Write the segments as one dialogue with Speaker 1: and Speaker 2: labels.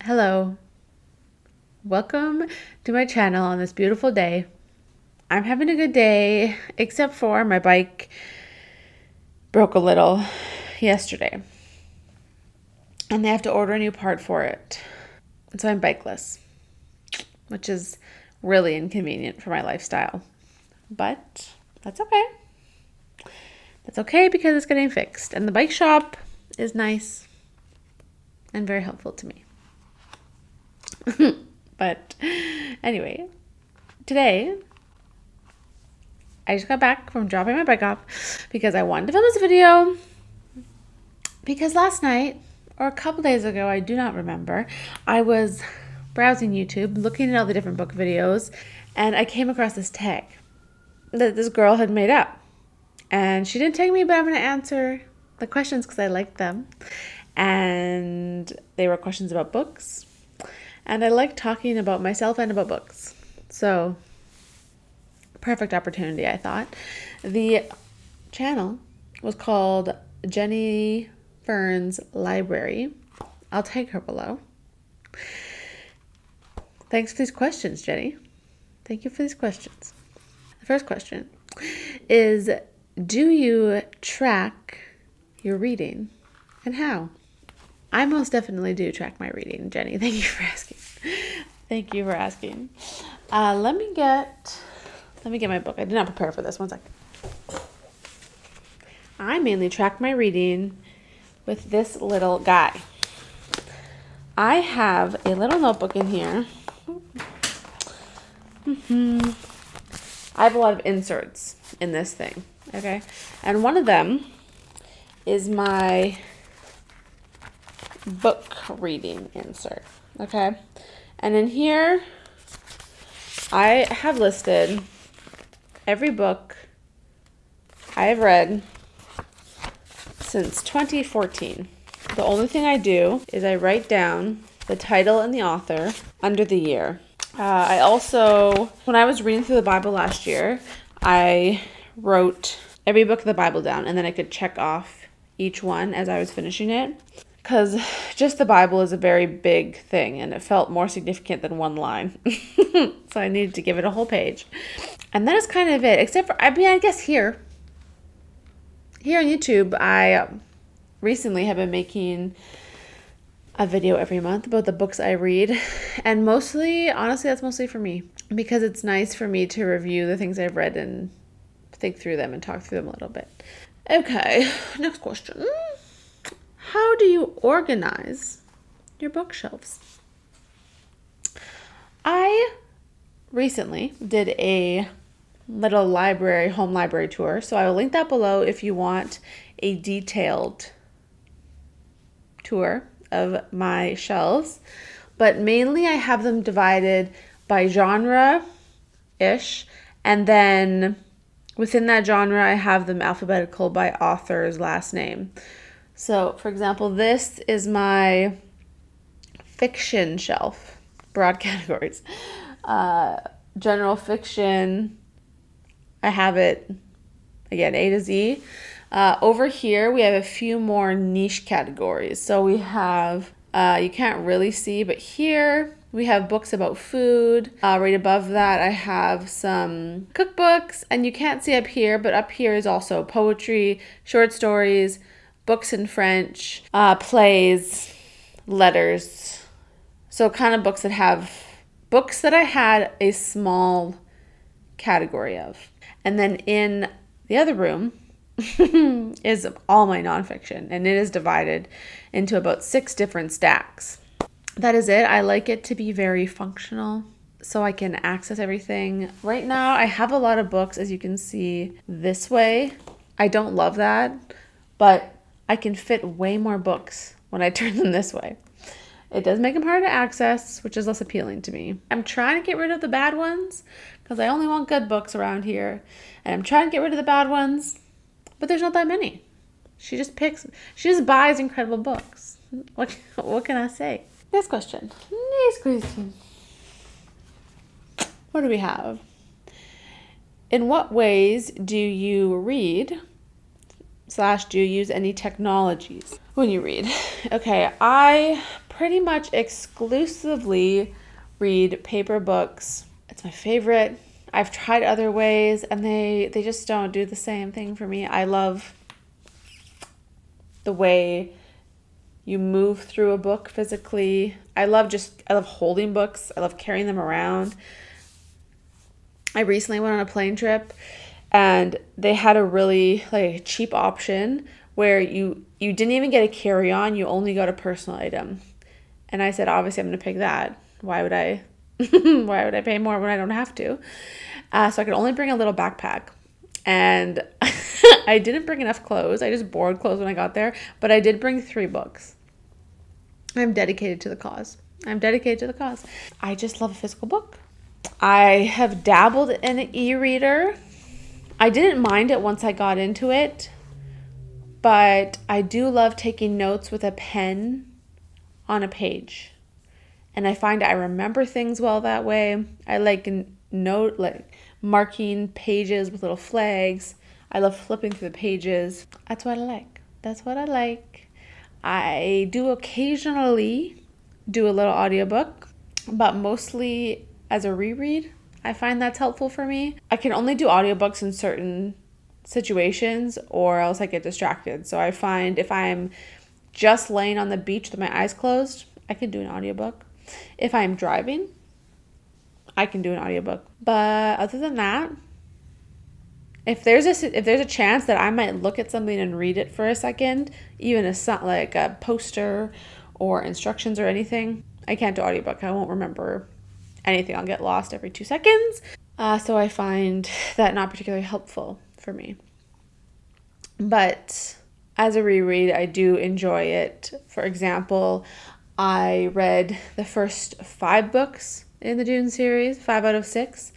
Speaker 1: Hello. Welcome to my channel on this beautiful day. I'm having a good day, except for my bike broke a little yesterday. And they have to order a new part for it. And so I'm bikeless, which is really inconvenient for my lifestyle. But that's okay. That's okay because it's getting fixed. And the bike shop is nice and very helpful to me. But anyway, today I just got back from dropping my bike off because I wanted to film this video because last night or a couple days ago, I do not remember, I was browsing YouTube looking at all the different book videos and I came across this tag that this girl had made up. And she didn't tag me, but I'm going to answer the questions because I liked them. And they were questions about books. And I like talking about myself and about books. So, perfect opportunity, I thought. The channel was called Jenny Fern's Library. I'll tag her below. Thanks for these questions, Jenny. Thank you for these questions. The first question is, do you track your reading and how? I most definitely do track my reading, Jenny. Thank you for asking. Thank you for asking. Let me get my book. I did not prepare for this. One second. I mainly track my reading with this little guy. I have a little notebook in here. I have a lot of inserts in this thing, okay? And one of them is my book reading insert, okay? And in here, I have listed every book I have read since 2014. The only thing I do is I write down the title and the author under the year. I also, when I was reading through the Bible last year, I wrote every book of the Bible down and then I could check off each one as I was finishing it. Because just the Bible is a very big thing and it felt more significant than one line. So I needed to give it a whole page. And that is kind of it. Except for, I guess here on YouTube, I recently have been making a video every month about the books I read. And mostly, honestly, that's mostly for me. Because it's nice for me to review the things I've read and think through them and talk through them a little bit. Okay, next question. How do you organize your bookshelves? I recently did a little home library tour. So I will link that below if you want a detailed tour of my shelves. But mainly I have them divided by genre-ish. And then within that genre, I have them alphabetical by author's last name. So, for example, this is my fiction shelf, broad categories. General fiction, I have it, again, A to Z. Over here, we have a few more niche categories. So we have, you can't really see, but here we have books about food. Right above that, I have some cookbooks, and you can't see up here, but up here is also poetry, short stories, books in French, plays, letters. So kind of books that I had a small category of. And then in the other room is all my nonfiction. And it is divided into about 6 different stacks. That is it. I like it to be very functional so I can access everything. Right now I have a lot of books, as you can see, this way. I don't love that, but I can fit way more books when I turn them this way. It does make them hard to access, which is less appealing to me. I'm trying to get rid of the bad ones because I only want good books around here. And I'm trying to get rid of the bad ones, but there's not that many. She just buys incredible books. What can I say? Next question. What do we have? In what ways do you read / do you use any technologies when you read? Okay, I pretty much exclusively read paper books. It's my favorite. I've tried other ways and they just don't do the same thing for me. I love the way you move through a book physically. I love holding books. I love carrying them around. I recently went on a plane trip and they had a really cheap option where you didn't even get a carry-on, you only got a personal item. And I said, obviously I'm going to pick that. Why would I pay more when I don't have to? So I could only bring a little backpack. And I didn't bring enough clothes. I just borrowed clothes when I got there. But I did bring 3 books. I'm dedicated to the cause. I just love a physical book. I have dabbled in an e-reader. I didn't mind it once I got into it. But I do love taking notes with a pen on a page. And I find I remember things well that way. I like marking pages with little flags. I love flipping through the pages. That's what I like. I do occasionally do a little audiobook, but mostly as a reread. I find that's helpful for me. I can only do audiobooks in certain situations or else I get distracted. So I find if I'm just laying on the beach with my eyes closed, I can do an audiobook. If I'm driving, I can do an audiobook. But other than that, if there's a chance that I might look at something and read it for a second, even like a poster or instructions or anything, I can't do audiobook. I won't remember anything. I'll get lost every 2 seconds. So I find that not particularly helpful for me. But as a reread, I do enjoy it. For example, I read the first 5 books in the Dune series, 5 out of 6,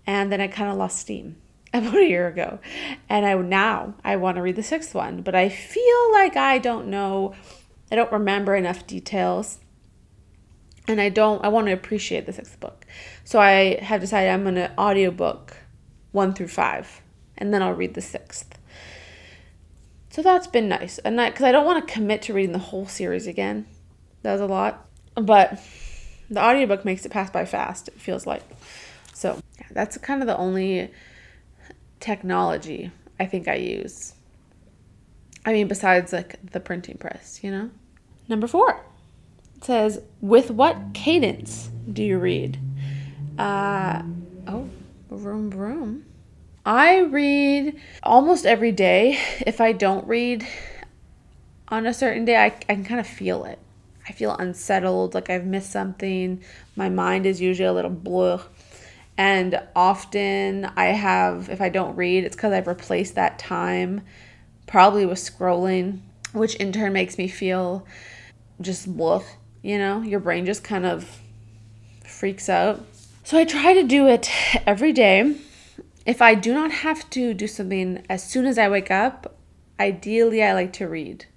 Speaker 1: and then I kind of lost steam about a year ago. And I want to read the 6th one, but I feel like I don't remember enough details. And I want to appreciate the 6th book. So I have decided I'm going to audiobook 1 through 5, and then I'll read the 6th. So that's been nice. And because I don't want to commit to reading the whole series again. That was a lot. But the audiobook makes it pass by fast, it feels like. So yeah, that's kind of the only technology I think I use. I mean, besides the printing press, Number 4. It says, with what cadence do you read? Vroom vroom. I read almost every day. If I don't read on a certain day, I can kind of feel it. I feel unsettled, like I've missed something. My mind is usually a little blah. And often if I don't read, it's because I've replaced that time probably with scrolling, which in turn makes me feel just blah. Your brain just kind of freaks out. So I try to do it every day. If I do not have to do something as soon as I wake up, ideally I like to read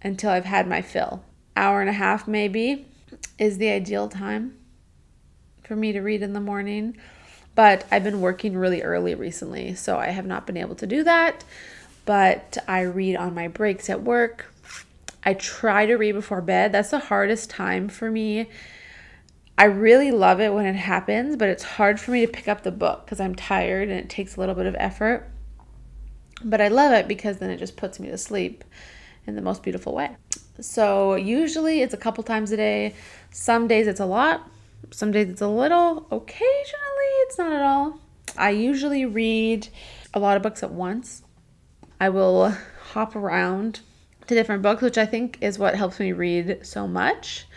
Speaker 1: until I've had my fill. Hour and a half maybe is the ideal time for me to read in the morning. But I've been working really early recently, so I have not been able to do that. But I read on my breaks at work. I try to read before bed. That's the hardest time for me. I really love it when it happens, but it's hard for me to pick up the book because I'm tired and it takes a little bit of effort. But I love it because then it just puts me to sleep in the most beautiful way. So usually it's a couple times a day. Some days it's a lot. Some days it's a little. Occasionally it's not at all. I usually read a lot of books at once. I will hop around to different books, which I think is what helps me read so much.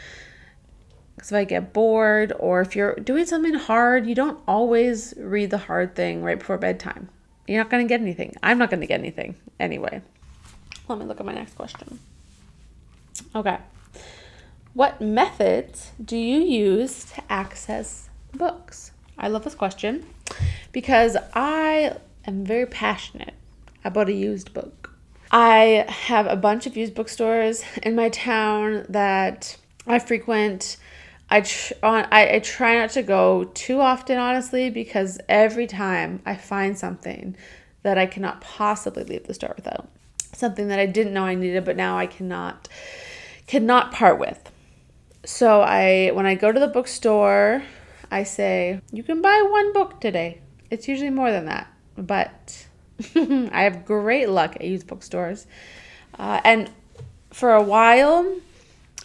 Speaker 1: Because if I get bored or if you're doing something hard, you don't always read the hard thing right before bedtime. You're not going to get anything. I'm not going to get anything anyway. Let me look at my next question. Okay. What methods do you use to access books? I love this question because I am very passionate about a used book. I have a bunch of used bookstores in my town that I frequent. I try not to go too often, honestly, because every time I find something that I cannot possibly leave the store without. Something that I didn't know I needed, but now I cannot part with. So when I go to the bookstore, I say, you can buy one book today. It's usually more than that, but I have great luck at used bookstores. And for a while,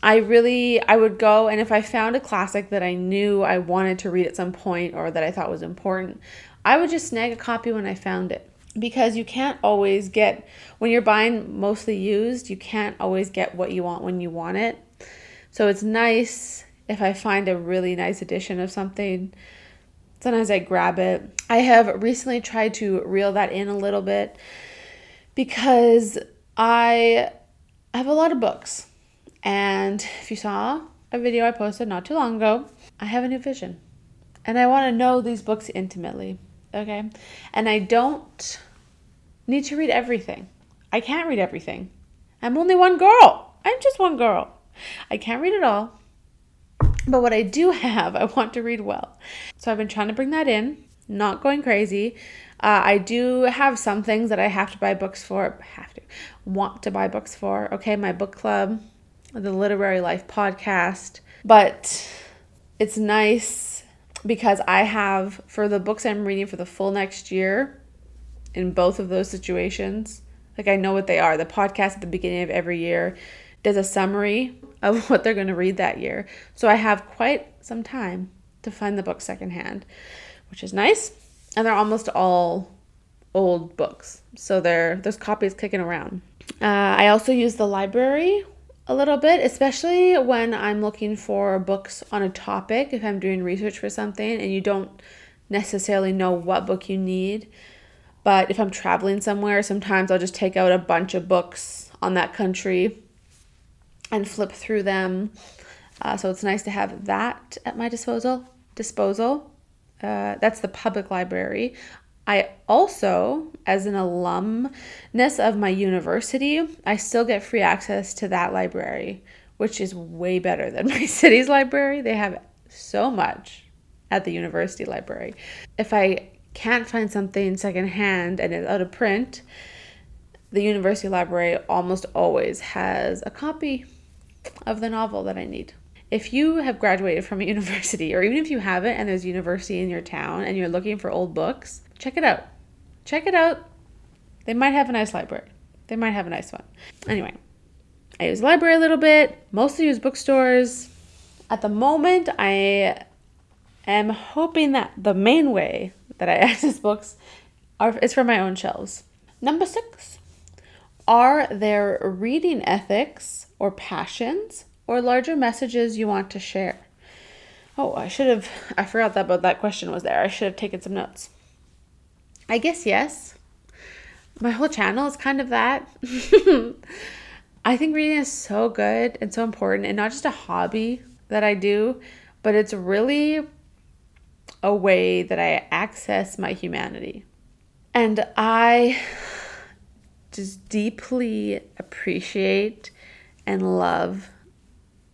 Speaker 1: I would go, and if I found a classic that I knew I wanted to read at some point or that I thought was important, I would just snag a copy when I found it. Because you can't always get, when you're buying mostly used, you can't always get what you want when you want it. So it's nice if I find a really nice edition of something. Sometimes I grab it. I have recently tried to reel that in a little bit because I have a lot of books. And if you saw a video I posted not too long ago, I have a new vision. And I want to know these books intimately, okay? And I don't need to read everything. I can't read everything. I'm only one girl. I'm just one girl. I can't read it all. But what I do have, I want to read well. So I've been trying to bring that in, not going crazy. I do have some things that I have to buy books for, want to buy books for. Okay, my book club, the Literary Life podcast. But it's nice because I have, for the books I'm reading for the full next year, in both of those situations, like I know what they are. The podcast at the beginning of every year does a summary of what they're going to read that year. So I have quite some time to find the book secondhand, which is nice. And they're almost all old books. So there's copies kicking around. I also use the library a little bit, especially when I'm looking for books on a topic, if I'm doing research for something and you don't necessarily know what book you need. But if I'm traveling somewhere, sometimes I'll just take out a bunch of books on that country and flip through them. So it's nice to have that at my disposal. That's the public library. I also, as an alumnus of my university, I still get free access to that library, which is way better than my city's library. They have so much at the university library. If I can't find something secondhand and it's out of print, the university library almost always has a copy of the novel that I need. If you have graduated from a university, or even if you haven't and there's a university in your town and you're looking for old books, check it out. Check it out. They might have a nice library. They might have a nice one. Anyway, I use the library a little bit, mostly use bookstores. At the moment, I am hoping that the main way that I access books is from my own shelves. Number 6, are there reading ethics or passions or larger messages you want to share? Oh, I forgot about that question was there. I should have taken some notes. I guess yes. My whole channel is kind of that. I think reading is so good and so important, and not just a hobby that I do, but it's really a way that I access my humanity. And I just deeply appreciate and love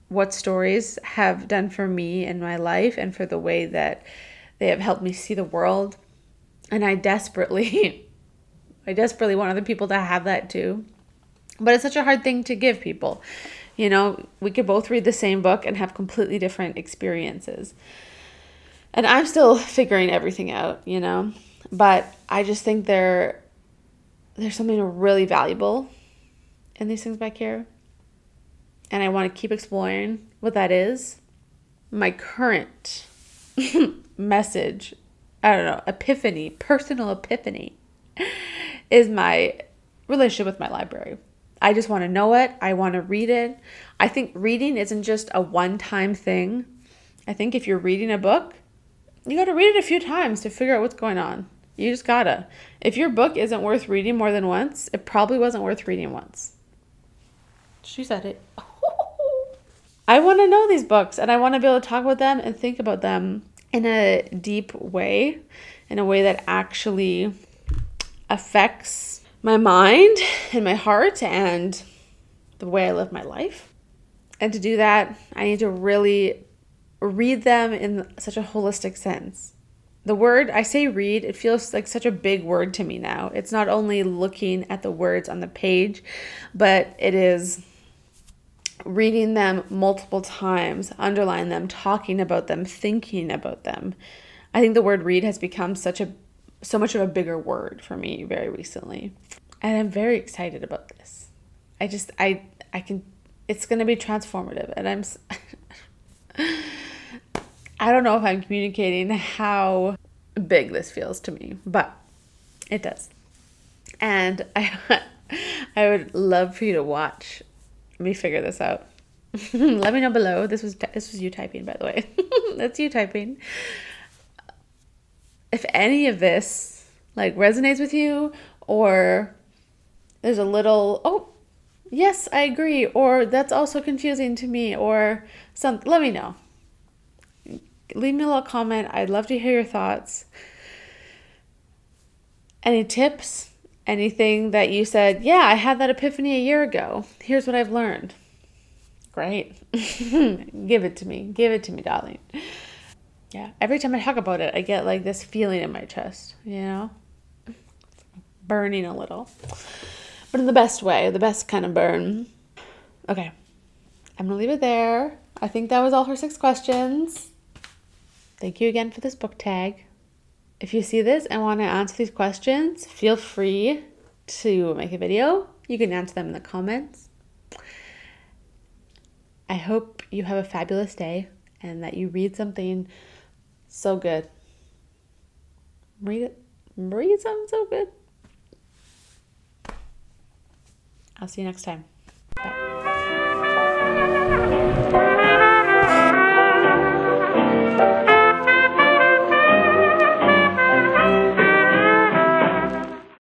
Speaker 1: what stories have done for me in my life and for the way that they have helped me see the world. And I desperately want other people to have that too. But it's such a hard thing to give people. You know, we could both read the same book and have completely different experiences. And I'm still figuring everything out, you know. But I just think there's something really valuable in these things back here. And I want to keep exploring what that is. My current message, personal epiphany, is my relationship with my library. I just want to know it. I want to read it. I think reading isn't just a one-time thing. I think if you're reading a book, you got to read it a few times to figure out what's going on. You just gotta. If your book isn't worth reading more than once, it probably wasn't worth reading once. She said it. I want to know these books, and I want to be able to talk about them and think about them in a deep way, in a way that actually affects my mind and my heart and the way I live my life. And to do that, I need to really read them in such a holistic sense. The word, I say read, it feels like such a big word to me now. It's not only looking at the words on the page, but it is reading them multiple times, underline them, talking about them, thinking about them. I think the word read has become so much of a bigger word for me very recently. And I'm very excited about this. I can, it's going to be transformative. And I don't know if I'm communicating how big this feels to me, but it does. And I would love for you to watch me figure this out. Let me know below. This was you typing, by the way. That's you typing. If any of this like resonates with you, or there's a little, oh, yes, I agree, or that's also confusing to me, or something, let me know. Leave me a little comment. I'd love to hear your thoughts. Any tips? Anything that you said, yeah, I had that epiphany a year ago. Here's what I've learned. Great. Give it to me. Give it to me, darling. Yeah. Every time I talk about it, I get like this feeling in my chest, you know? Burning a little. But in the best way, the best kind of burn. Okay. I'm going to leave it there. I think that was all her 6 questions. Thank you again for this book tag. If you see this and want to answer these questions, feel free to make a video. You can answer them in the comments. I hope you have a fabulous day and that you read something so good. Read something so good. I'll see you next time.